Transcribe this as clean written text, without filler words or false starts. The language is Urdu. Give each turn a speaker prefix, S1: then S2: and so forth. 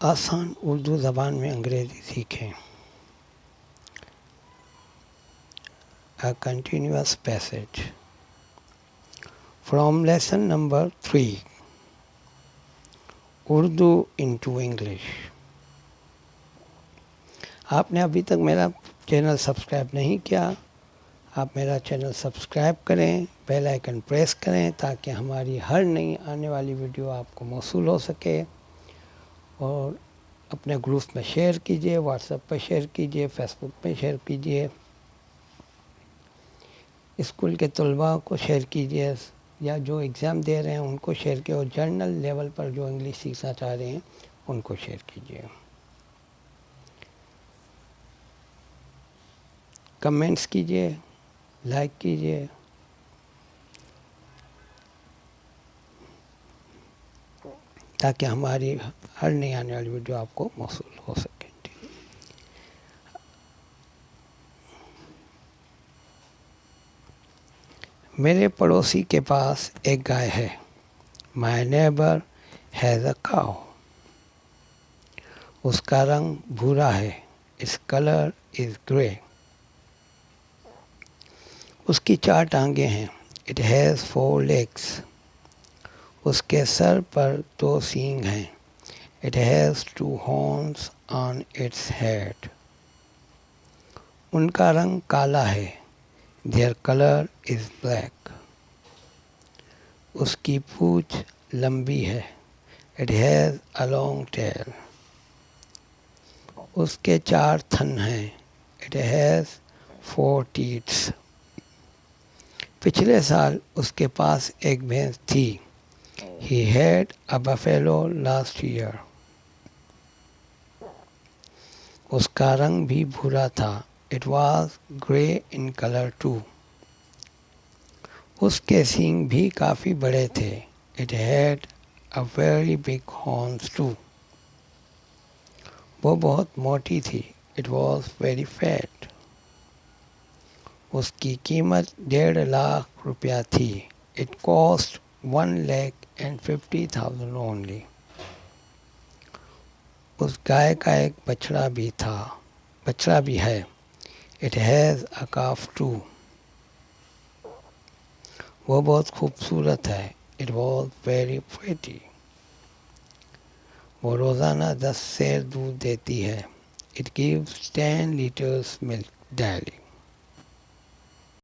S1: آسان اردو زبان میں انگریزی سیکھیں. A continuous passage from lesson number 3 Urdu into English. آپ نے ابھی تک میرا چینل سبسکرائب نہیں کیا، آپ میرا چینل سبسکرائب کریں، بیل آئیکن پریس کریں تاکہ ہماری ہر نئی آنے والی ویڈیو آپ کو موصول ہو سکے، اور اپنے گروپ میں شیئر کیجئے، واٹس ایپ پہ شیئر کیجئے، فیس بک پہ شیئر کیجئے، اسکول کے طلباء کو شیئر کیجئے، یا جو ایگزام دے رہے ہیں ان کو شیئر کیجئے، اور جرنل لیول پر جو انگلش سیکھنا چاہ رہے ہیں ان کو شیئر کیجئے. کمنٹس کیجئے، لائک کیجئے. تاکہ ہماری ہر نئی آنے والی ویڈیو آپ کو موصول ہو سکے. میرے پڑوسی کے پاس ایک گائے ہے. My neighbor has a cow. اس کا رنگ بھورا ہے. Its color is grey. اس کی 4 ٹانگیں ہیں. It has 4 legs. اس کے سر پر 2 سینگ ہیں. It has 2 horns on its head. ان کا رنگ کالا ہے. Their color is black. اس کی پونچھ لمبی ہے. It has a long tail. اس کے 4 تھن ہیں. It has 4 teeth. پچھلے سال اس کے پاس ایک بھینس تھی. He had a buffalo last year. اس کا رنگ بھی بھورا تھا. It was grey in color too. اس کے سینگ بھی کافی بڑے تھے. It had a very big horns too. وہ بہت موٹی تھی. It was very fat. اس کی قیمت 1.5 لاکھ روپیہ تھی. It cost 1,50,000 only. اس گائے کا ایک بچڑا بھی ہے. It has a calf too. وہ بہت خوبصورت ہے. It was very pretty. وہ روزانہ 10 سیر دودھ دیتی ہے. It gives 10 liters milk daily.